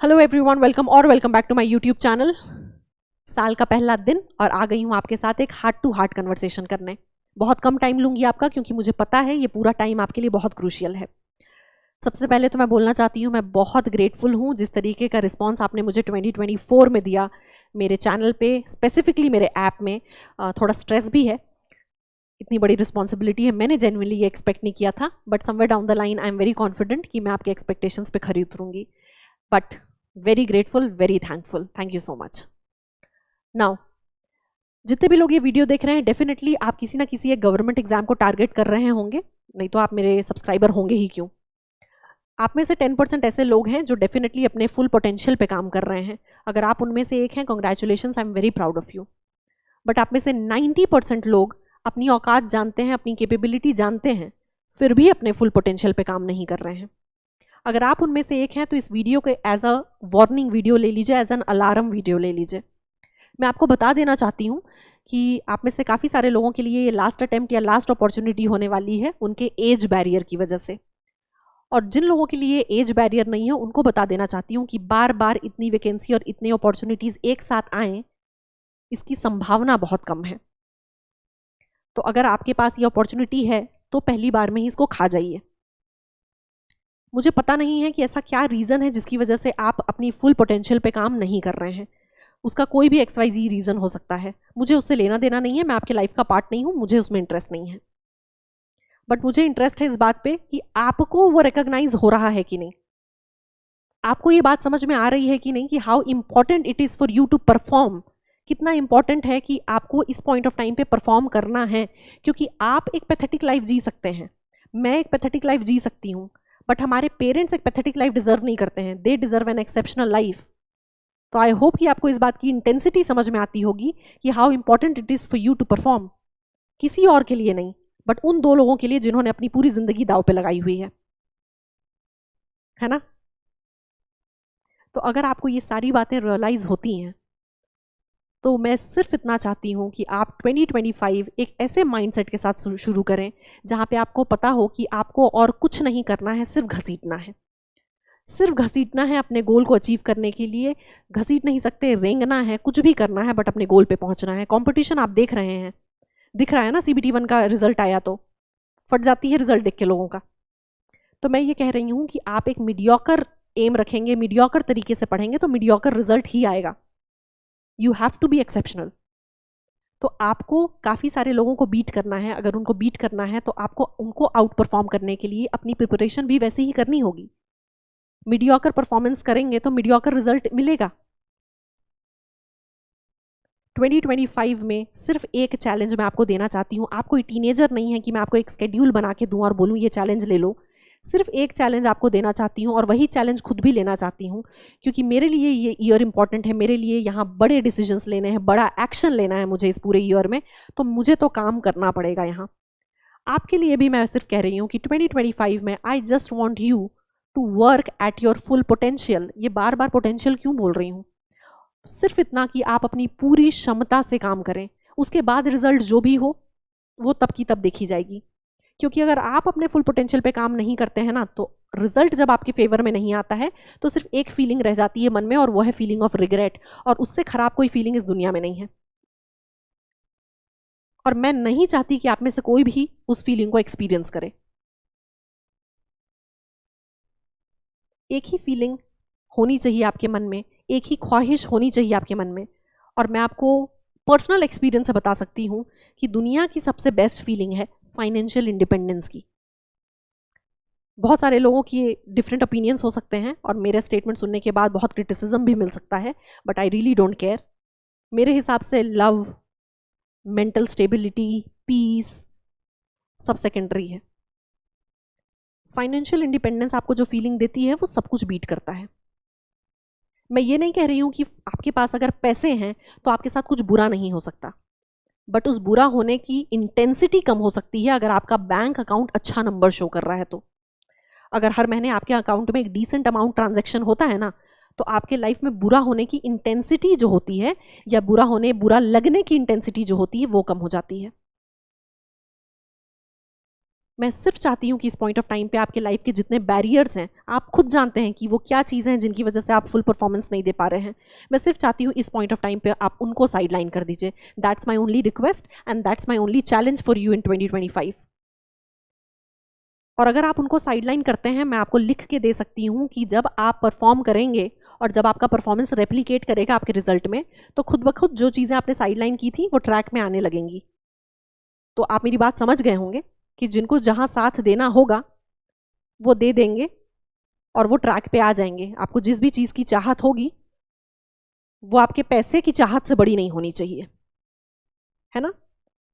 Hello everyone, welcome back to my YouTube channel. साल का पहला दिन और आ गई हूँ आपके साथ एक हार्ट टू हार्ट कन्वर्सेशन करने। बहुत कम टाइम लूँगी आपका, क्योंकि मुझे पता है ये पूरा टाइम आपके लिए बहुत क्रूशियल है। सबसे पहले तो मैं बोलना चाहती हूँ, मैं बहुत ग्रेटफुल हूँ जिस तरीके का रिस्पॉन्स आपने मुझे 2024 में दिया मेरे चैनल पे, स्पेसिफिकली मेरे ऐप में। थोड़ा स्ट्रेस भी है, इतनी बड़ी रिस्पॉन्सिबिलिटी है, मैंने जेन्युइनली ये एक्सपेक्ट नहीं किया था, but somewhere down the line I am very confident कि मैं आपके एक्सपेक्टेशंस पे खरी उतरूंगी। But very grateful, very thankful, thank you so much. Now, जितने भी लोग ये वीडियो देख रहे हैं, डेफिनेटली आप किसी ना किसी एक गवर्नमेंट एग्जाम को टारगेट कर रहे होंगे, नहीं तो आप मेरे सब्सक्राइबर होंगे ही क्यों। आप में से 10% ऐसे लोग हैं जो डेफिनेटली अपने फुल पोटेंशियल पे काम कर रहे हैं। अगर आप उनमें से एक हैं, congratulations, I am very proud of you. But आप में से 90% लोग अपनी औकात जानते हैं, अपनी कैपेबिलिटी जानते हैं, फिर भी अपने फुल पोटेंशियल पे काम नहीं कर रहे हैं। अगर आप उनमें से एक हैं तो इस वीडियो को एज अ वार्निंग वीडियो ले लीजिए, एज एन अलार्म वीडियो ले लीजिए। मैं आपको बता देना चाहती हूँ कि आप में से काफ़ी सारे लोगों के लिए ये लास्ट अटेम्प्ट या लास्ट अपॉर्चुनिटी होने वाली है, उनके एज बैरियर की वजह से। और जिन लोगों के लिए एज बैरियर नहीं है, उनको बता देना चाहती हूँ कि बार बार इतनी वैकेंसी और इतनी अपॉर्चुनिटीज़ एक साथ आएँ, इसकी संभावना बहुत कम है। तो अगर आपके पास ये अपॉर्चुनिटी है तो पहली बार में ही इसको खा जाइए। मुझे पता नहीं है कि ऐसा क्या रीज़न है जिसकी वजह से आप अपनी फुल पोटेंशियल पे काम नहीं कर रहे हैं। उसका कोई भी XYZ रीज़न हो सकता है, मुझे उससे लेना देना नहीं है, मैं आपके लाइफ का पार्ट नहीं हूँ, मुझे उसमें इंटरेस्ट नहीं है। बट मुझे इंटरेस्ट है इस बात पे कि आपको वो रिकॉग्नाइज हो रहा है कि नहीं, आपको ये बात समझ में आ रही है कि नहीं कि how important it is for you to perform. कितना इंपॉर्टेंट है कि आपको इस पॉइंट ऑफ टाइम पे परफॉर्म करना है, क्योंकि आप एक पैथेटिक लाइफ जी सकते हैं, मैं एक पैथेटिक लाइफ जी सकती हूँ, बट हमारे पेरेंट्स एक पैथेटिक लाइफ डिजर्व नहीं करते हैं, they deserve an exceptional life. तो आई होप कि आपको इस बात की इंटेंसिटी समझ में आती होगी कि how important it is for you to perform. किसी और के लिए नहीं, बट उन दो लोगों के लिए जिन्होंने अपनी पूरी जिंदगी दांव पे लगाई हुई है ना। तो अगर आपको ये सारी बातें रियलाइज होती हैं तो मैं सिर्फ इतना चाहती हूँ कि आप 2025 एक ऐसे माइंडसेट के साथ शुरू करें जहाँ पे आपको पता हो कि आपको और कुछ नहीं करना है, सिर्फ घसीटना है। सिर्फ घसीटना है अपने गोल को अचीव करने के लिए। घसीट नहीं सकते, रेंगना है, कुछ भी करना है, बट अपने गोल पे पहुंचना है। कंपटीशन आप देख रहे हैं, दिख रहा है ना, CBT 1 का रिजल्ट आया तो फट जाती है रिजल्ट देख के लोगों का। तो मैं ये कह रही हूँ कि आप एक मीडियोकर एम रखेंगे, मीडियोकर तरीके से पढ़ेंगे तो मीडियोकर रिजल्ट ही आएगा। You have to be exceptional. तो आपको काफ़ी सारे लोगों को बीट करना है। अगर उनको बीट करना है तो आपको उनको आउट परफॉर्म करने के लिए अपनी प्रिपरेशन भी वैसे ही करनी होगी। मीडियोकर परफॉर्मेंस करेंगे तो मीडियोकर रिजल्ट मिलेगा। 2025 में सिर्फ एक चैलेंज मैं आपको देना चाहती हूँ। आप कोई टीनेजर नहीं है कि मैं आपको एक स्केड्यूल बना के दूँ और बोलूँ ये चैलेंज ले लो। सिर्फ एक चैलेंज आपको देना चाहती हूँ, और वही चैलेंज खुद भी लेना चाहती हूँ, क्योंकि मेरे लिए ये ईयर इंपॉर्टेंट है। मेरे लिए यहाँ बड़े डिसीजंस लेने हैं, बड़ा एक्शन लेना है मुझे इस पूरे ईयर में, तो मुझे तो काम करना पड़ेगा यहाँ। आपके लिए भी मैं सिर्फ कह रही हूँ कि 2025 में I just want you to work at your full potential. ये बार बार पोटेंशियल क्यों बोल रही हूँ? सिर्फ इतना कि आप अपनी पूरी क्षमता से काम करें। उसके बाद रिजल्ट जो भी हो वो तब की तब देखी जाएगी, क्योंकि अगर आप अपने फुल पोटेंशियल पे काम नहीं करते हैं ना, तो रिजल्ट जब आपके फेवर में नहीं आता है तो सिर्फ एक फीलिंग रह जाती है मन में, और वो है फीलिंग ऑफ रिग्रेट। और उससे खराब कोई फीलिंग इस दुनिया में नहीं है, और मैं नहीं चाहती कि आप में से कोई भी उस फीलिंग को एक्सपीरियंस करे। एक ही फीलिंग होनी चाहिए आपके मन में, एक ही ख्वाहिश होनी चाहिए आपके मन में। और मैं आपको पर्सनल एक्सपीरियंस से बता सकती हूँ कि दुनिया की सबसे बेस्ट फीलिंग है फाइनेंशियल इंडिपेंडेंस की। बहुत सारे लोगों की डिफरेंट ओपिनियंस हो सकते हैं, और मेरे स्टेटमेंट सुनने के बाद बहुत क्रिटिसिज्म भी मिल सकता है, but I really don't care. मेरे हिसाब से लव, मेंटल स्टेबिलिटी, पीस सब सेकेंडरी है। फाइनेंशियल इंडिपेंडेंस आपको जो फीलिंग देती है वो सब कुछ बीट करता है। मैं ये नहीं कह रही हूँ कि आपके पास अगर पैसे हैं तो आपके साथ कुछ बुरा नहीं हो सकता, बट उस बुरा होने की इंटेंसिटी कम हो सकती है अगर आपका बैंक अकाउंट अच्छा नंबर शो कर रहा है। तो अगर हर महीने आपके अकाउंट में एक डिसेंट अमाउंट ट्रांजैक्शन होता है ना, तो आपके लाइफ में बुरा होने की इंटेंसिटी जो होती है, या बुरा लगने की इंटेंसिटी जो होती है, वो कम हो जाती है। मैं सिर्फ चाहती हूँ कि इस पॉइंट ऑफ टाइम पे आपके लाइफ के जितने बैरियर्स हैं, आप खुद जानते हैं कि वो क्या चीज़ें हैं जिनकी वजह से आप फुल परफॉर्मेंस नहीं दे पा रहे हैं। मैं सिर्फ चाहती हूँ इस पॉइंट ऑफ टाइम पे आप उनको साइड लाइन कर दीजिए। That's my only request and that's my only challenge for you in 2025। और अगर आप उनको साइडलाइन करते हैं, मैं आपको लिख के दे सकती हूँ कि जब आप परफॉर्म करेंगे और जब आपका परफॉर्मेंस रेप्लिकेट करेगा आपके रिजल्ट में, तो खुद ब खुद जो चीज़ें आपने साइडलाइन की थी वो ट्रैक में आने लगेंगी। तो आप मेरी बात समझ गए होंगे कि जिनको जहाँ साथ देना होगा वो दे देंगे और वो ट्रैक पे आ जाएंगे। आपको जिस भी चीज़ की चाहत होगी वो आपके पैसे की चाहत से बड़ी नहीं होनी चाहिए, है ना।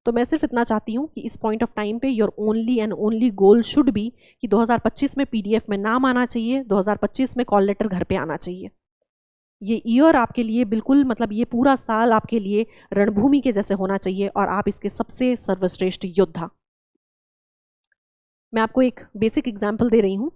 तो मैं सिर्फ इतना चाहती हूँ कि इस पॉइंट ऑफ टाइम पे your only and only goal should be कि 2025 में पीडीएफ में नाम आना चाहिए, 2025 में कॉल लेटर घर पे आना चाहिए। ये ईयर आपके लिए बिल्कुल, मतलब ये पूरा साल आपके लिए रणभूमि के जैसे होना चाहिए और आप इसके सबसे सर्वश्रेष्ठ योद्धा। मैं आपको एक बेसिक एग्जाम्पल दे रही हूँ।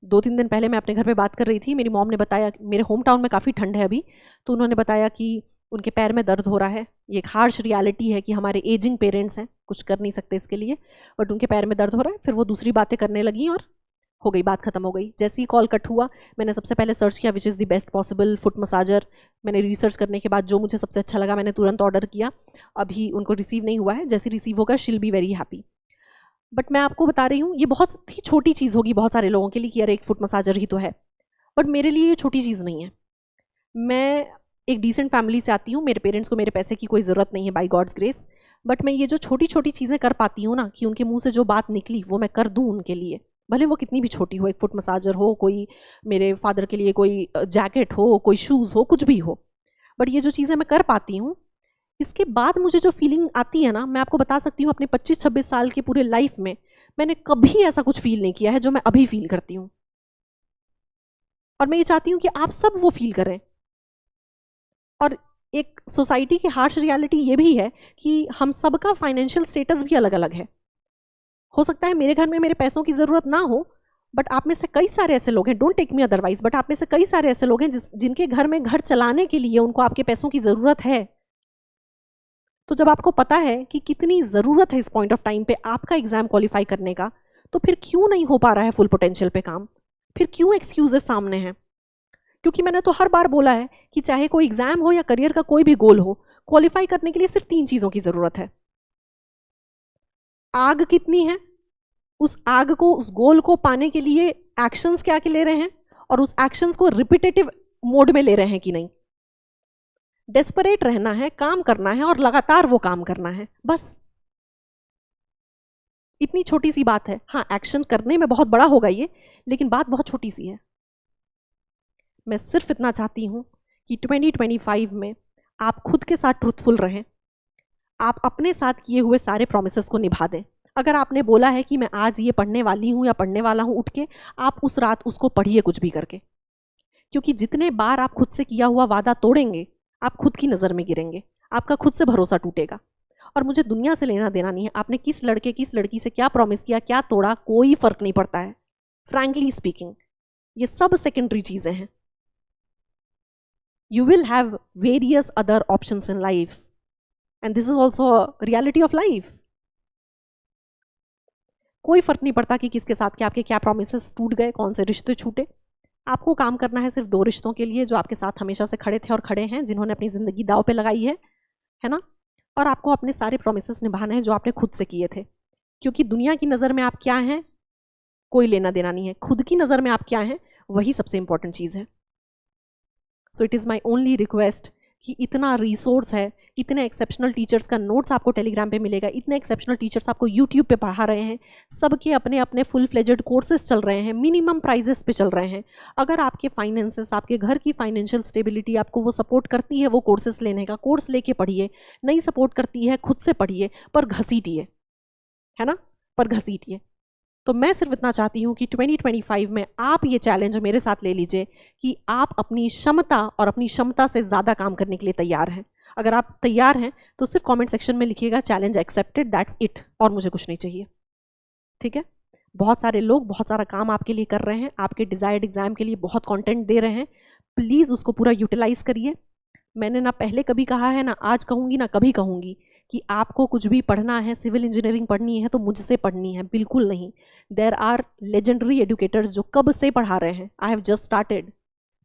2-3 दिन पहले मैं अपने घर पे बात कर रही थी, मेरी मॉम ने बताया, मेरे होम टाउन में काफ़ी ठंड है अभी, तो उन्होंने बताया कि उनके पैर में दर्द हो रहा है। ये एक हार्श रियलिटी है कि हमारे एजिंग पेरेंट्स हैं, कुछ कर नहीं सकते इसके लिए, बट उनके पैर में दर्द हो रहा है। फिर वो दूसरी बातें करने लगी और हो गई, बात खत्म हो गई। जैसे ही कॉल कट हुआ, मैंने सबसे पहले सर्च किया which is the best possible foot massager. मैंने रिसर्च करने के बाद जो मुझे सबसे अच्छा लगा मैंने तुरंत ऑर्डर किया। अभी उनको रिसीव नहीं हुआ है, जैसे रिसीव होगा she'll be very happy. But मैं आपको बता रही हूँ, ये बहुत ही छोटी चीज़ होगी बहुत सारे लोगों के लिए कि यार एक फुट मसाजर ही तो है, बट मेरे लिए ये छोटी चीज़ नहीं है। मैं एक डिसेंट फैमिली से आती हूँ, मेरे पेरेंट्स को मेरे पैसे की कोई ज़रूरत नहीं है बाय गॉड्स ग्रेस, बट मैं ये जो छोटी छोटी चीज़ें कर पाती हूँ ना, कि उनके मुंह से जो बात निकली वो मैं कर दूँ उनके लिए, भले वो कितनी भी छोटी हो, एक फुट मसाजर हो, कोई मेरे फादर के लिए कोई जैकेट हो, कोई शूज़ हो, कुछ भी हो, बट ये जो चीज़ें मैं कर पाती हूँ, इसके बाद मुझे जो फीलिंग आती है ना, मैं आपको बता सकती हूँ अपने 25-26 साल के पूरे लाइफ में मैंने कभी ऐसा कुछ फील नहीं किया है जो मैं अभी फील करती हूँ। और मैं ये चाहती हूँ कि आप सब वो फील करें। और एक सोसाइटी की हार्श रियलिटी ये भी है कि हम सबका फाइनेंशियल स्टेटस भी अलग अलग है। हो सकता है मेरे घर में मेरे पैसों की ज़रूरत ना हो, बट आप में से कई सारे ऐसे लोग हैं, don't take me otherwise, but आप में से कई सारे ऐसे लोग हैं जिनके घर में घर चलाने के लिए उनको आपके पैसों की ज़रूरत है। तो जब आपको पता है कि कितनी ज़रूरत है इस पॉइंट ऑफ टाइम पे आपका एग्जाम क्वालिफाई करने का, तो फिर क्यों नहीं हो पा रहा है फुल पोटेंशियल पे काम? फिर क्यों एक्सक्यूजेस सामने हैं? क्योंकि मैंने तो हर बार बोला है कि चाहे कोई एग्जाम हो या करियर का कोई भी गोल हो, क्वालिफाई करने के लिए सिर्फ 3 चीज़ों की ज़रूरत है। आग कितनी है, उस आग को, उस गोल को पाने के लिए एक्शंस क्या ले रहे हैं, और उस एक्शंस को रिपीटेटिव मोड में ले रहे हैं कि नहीं। डेस्परेट रहना है, काम करना है और लगातार वो काम करना है, बस इतनी छोटी सी बात है। हाँ, एक्शन करने में बहुत बड़ा होगा ये, लेकिन बात बहुत छोटी सी है। मैं सिर्फ इतना चाहती हूं कि 2025 में आप खुद के साथ ट्रूथफुल रहें, आप अपने साथ किए हुए सारे प्रॉमिसेस को निभा दें। अगर आपने बोला है कि मैं आज ये पढ़ने वाली हूँ या पढ़ने वाला हूँ, उठ के आप उस रात उसको पढ़िए कुछ भी करके, क्योंकि जितने बार आप खुद से किया हुआ वादा तोड़ेंगे, आप खुद की नज़र में गिरेंगे, आपका खुद से भरोसा टूटेगा। और मुझे दुनिया से लेना देना नहीं है, आपने किस लड़के किस लड़की से क्या प्रॉमिस किया, क्या तोड़ा, कोई फर्क नहीं पड़ता है। फ्रैंकली स्पीकिंग, ये सब सेकेंडरी चीज़ें हैं। You will have various other options in life, and this is also a reality of life. कोई फर्क नहीं पड़ता कि किसके साथ के आपके क्या प्रॉमिसेस टूट गए, कौन से रिश्ते छूटे। आपको काम करना है सिर्फ 2 रिश्तों के लिए जो आपके साथ हमेशा से खड़े थे और खड़े हैं, जिन्होंने अपनी ज़िंदगी दांव पे लगाई है ना। और आपको अपने सारे प्रॉमिसेस निभाने हैं जो आपने खुद से किए थे, क्योंकि दुनिया की नज़र में आप क्या हैं कोई लेना देना नहीं है, खुद की नज़र में आप क्या हैं वही सबसे इंपॉर्टेंट चीज़ है। So it is my only request कि इतना रिसोर्स है, इतने एक्सेप्शनल टीचर्स का नोट्स आपको टेलीग्राम पे मिलेगा, इतने एक्सेप्शनल टीचर्स आपको यूट्यूब पे पढ़ा रहे हैं, सबके अपने अपने फुल फ्लेजेड कोर्सेज चल रहे हैं, मिनिमम प्राइजेस पे चल रहे हैं। अगर आपके फाइनेंसेस, आपके घर की फाइनेंशियल स्टेबिलिटी आपको वो सपोर्ट करती है वो कोर्सेज लेने का, कोर्स लेके पढ़िए। नहीं सपोर्ट करती है, खुद से पढ़िए, पर घसीटिए, है ना, पर घसीटिए। तो मैं सिर्फ इतना चाहती हूँ कि 2025 में आप ये चैलेंज मेरे साथ ले लीजिए कि आप अपनी क्षमता और अपनी क्षमता से ज़्यादा काम करने के लिए तैयार हैं। अगर आप तैयार हैं तो सिर्फ कमेंट सेक्शन में लिखिएगा चैलेंज एक्सेप्टेड, दैट्स इट, और मुझे कुछ नहीं चाहिए, ठीक है। बहुत सारे लोग बहुत सारा काम आपके लिए कर रहे हैं, आपके डिज़ायर्ड एग्जाम के लिए बहुत कंटेंट दे रहे हैं, प्लीज़ उसको पूरा यूटिलाइज़ करिए। मैंने ना पहले कभी कहा है, ना आज कहूँगी, ना कभी कहूँगी कि आपको कुछ भी पढ़ना है, सिविल इंजीनियरिंग पढ़नी है तो मुझसे पढ़नी है, बिल्कुल नहीं। देयर आर लेजेंडरी एडुकेटर्स जो कब से पढ़ा रहे हैं। I have just started.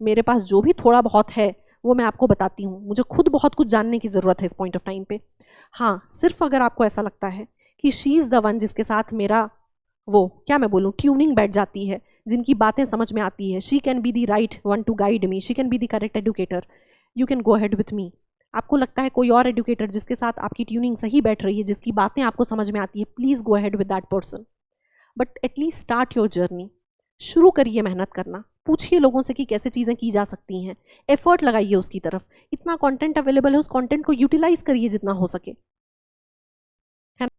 मेरे पास जो भी थोड़ा बहुत है वो मैं आपको बताती हूँ। मुझे खुद बहुत कुछ जानने की ज़रूरत है इस पॉइंट ऑफ टाइम पे। हाँ, सिर्फ अगर आपको ऐसा लगता है कि शी इज़ द वन जिसके साथ मेरा वो क्या मैं बोलूँ ट्यूनिंग बैठ जाती है, जिनकी बातें समझ में आती है, she can be the right one two guide me, she can be the correct educator, you can go ahead with me. आपको लगता है कोई और एडुकेटर जिसके साथ आपकी ट्यूनिंग सही बैठ रही है, जिसकी बातें आपको समझ में आती है, please go ahead with that person. But at least start your journey. शुरू करिए मेहनत करना, पूछिए लोगों से कि कैसे चीज़ें की जा सकती हैं, एफर्ट लगाइए उसकी तरफ। इतना कंटेंट अवेलेबल है, उस कंटेंट को यूटिलाइज करिए जितना हो सके, है ना।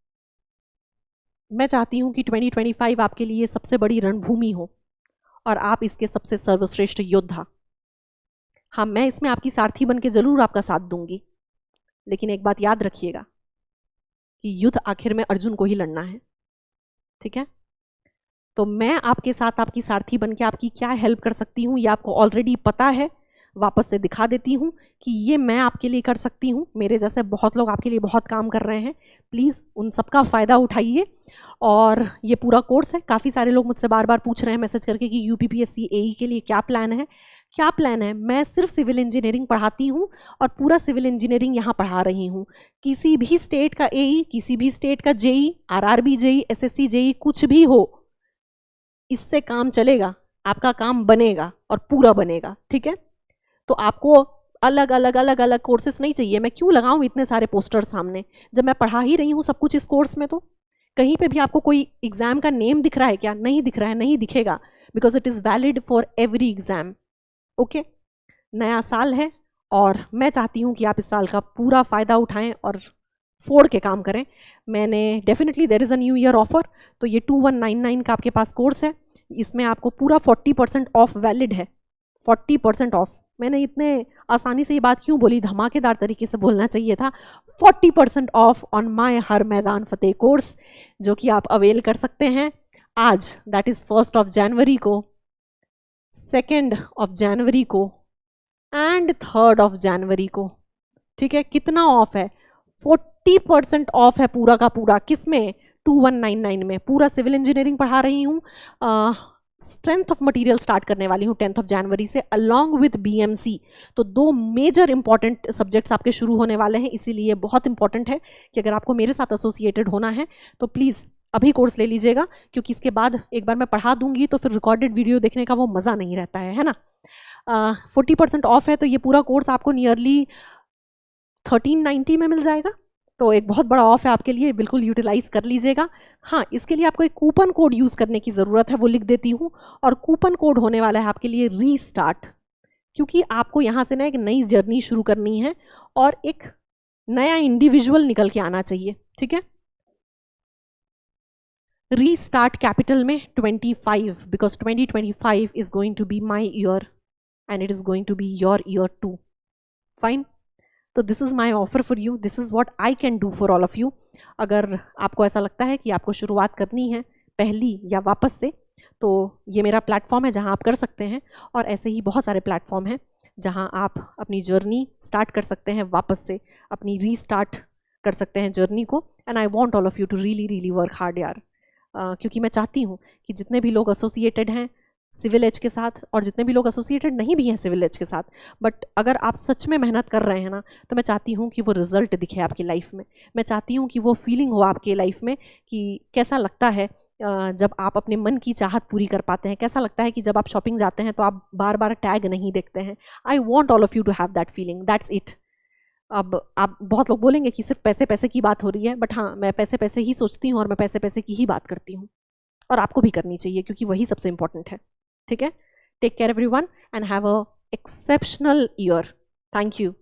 मैं चाहती हूँ कि 2025 आपके लिए सबसे बड़ी रणभूमि हो और आप इसके सबसे सर्वश्रेष्ठ योद्धा। हाँ, मैं इसमें आपकी सारथी बन के जरूर आपका साथ दूंगी, लेकिन एक बात याद रखिएगा कि युद्ध आखिर में अर्जुन को ही लड़ना है, ठीक है। तो मैं आपके साथ आपकी सारथी बन के आपकी क्या हेल्प कर सकती हूँ ये आपको ऑलरेडी पता है। वापस से दिखा देती हूँ कि ये मैं आपके लिए कर सकती हूँ। मेरे जैसे बहुत लोग आपके लिए बहुत काम कर रहे हैं, प्लीज़ उन सबका फ़ायदा उठाइए। और ये पूरा कोर्स है। काफ़ी सारे लोग मुझसे बार बार पूछ रहे हैं मैसेज करके कि यूपीपीएससी एई के लिए क्या प्लान है। क्या प्लान है? मैं सिर्फ सिविल इंजीनियरिंग पढ़ाती हूँ और पूरा सिविल इंजीनियरिंग यहाँ पढ़ा रही हूँ। किसी भी स्टेट का एई, किसी भी स्टेट का JE, RRB JE, SSC JE, कुछ भी हो, इससे काम चलेगा, आपका काम बनेगा और पूरा बनेगा, ठीक है। तो आपको अलग अलग अलग अलग कोर्सेस नहीं चाहिए। मैं क्यों लगाऊं इतने सारे पोस्टर सामने जब मैं पढ़ा ही रही हूँ सब कुछ इस कोर्स में। तो कहीं पे भी आपको कोई एग्जाम का नेम दिख रहा है क्या? नहीं दिख रहा है, नहीं दिखेगा, because it is valid for every exam. Okay, नया साल है और मैं चाहती हूँ कि आप इस साल का पूरा फ़ायदा उठाएं और फोड़ के काम करें। मैंने definitely there is a new year offer, तो ये 2199 का आपके पास कोर्स है। इसमें आपको पूरा 40% ऑफ वैलिड है, 40% ऑफ। मैंने इतने आसानी से ये बात क्यों बोली, धमाकेदार तरीके से बोलना चाहिए था। 40% ऑफ ऑन माय हर मैदान फतेह कोर्स, जो कि आप अवेल कर सकते हैं आज, दैट इज़ 1 जनवरी को, 2 जनवरी को एंड 3 जनवरी को, ठीक है। कितना ऑफ है? 40% ऑफ है पूरा का पूरा। किस में? 2199 में। पूरा सिविल इंजीनियरिंग पढ़ा रही हूँ, स्ट्रेंथ ऑफ मटेरियल स्टार्ट करने वाली हूँ 10 जनवरी से, अलॉन्ग विथ बीएमसी। तो 2 मेजर इंपॉर्टेंट सब्जेक्ट्स आपके शुरू होने वाले हैं, इसीलिए बहुत इंपॉर्टेंट है कि अगर आपको मेरे साथ एसोसिएटेड होना है तो प्लीज़ अभी कोर्स ले लीजिएगा, क्योंकि इसके बाद एक बार मैं पढ़ा दूंगी तो फिर रिकॉर्डेड वीडियो देखने का वो मज़ा नहीं रहता है ना। 40% ऑफ है, तो ये पूरा कोर्स आपको नियरली 1390 में मिल जाएगा। तो एक बहुत बड़ा ऑफ है आपके लिए, बिल्कुल यूटिलाइज कर लीजिएगा। हाँ, इसके लिए आपको एक कूपन कोड यूज़ करने की ज़रूरत है, वो लिख देती हूँ। और कूपन कोड होने वाला है आपके लिए रीस्टार्ट, क्योंकि आपको यहाँ से ना एक नई जर्नी शुरू करनी है और एक नया इंडिविजुअल निकल के आना चाहिए, ठीक है। रीस्टार्ट कैपिटल में 25, because 2025 is going to be my year and it is going to be your year too. Fine, तो this is my offer for you, this is what I can do for all of you. अगर आपको ऐसा लगता है कि आपको शुरुआत करनी है पहली या वापस से, तो ये मेरा प्लेटफॉर्म है जहाँ आप कर सकते हैं। और ऐसे ही बहुत सारे प्लेटफॉर्म हैं जहाँ आप अपनी जर्नी स्टार्ट कर सकते हैं, वापस से अपनी रीस्टार्ट कर सकते हैं जर्नी को। And I want all of you to really work hard यार, क्योंकि मैं चाहती हूँ कि जितने भी लोग एसोसिएटेड हैं सिविल एज के साथ, और जितने भी लोग एसोसिएटेड नहीं भी हैं सिविल एज के साथ, बट अगर आप सच में मेहनत कर रहे हैं ना, तो मैं चाहती हूँ कि वो रिजल्ट दिखे आपकी लाइफ में। मैं चाहती हूँ कि वो फीलिंग हो आपकी लाइफ में कि कैसा लगता है जब आप अपने मन की चाहत पूरी कर पाते हैं, कैसा लगता है कि जब आप शॉपिंग जाते हैं तो आप बार बार टैग नहीं देखते हैं। I want all of you to have that feeling, that's it. अब आप बहुत लोग बोलेंगे कि सिर्फ पैसे पैसे की बात हो रही है, बट हाँ, मैं पैसे पैसे ही सोचती हूँ और मैं पैसे पैसे की ही बात करती हूँ, और आपको भी करनी चाहिए क्योंकि वही सबसे इंपॉर्टेंट है, ठीक है। Take care everyone and have a exceptional year. Thank you.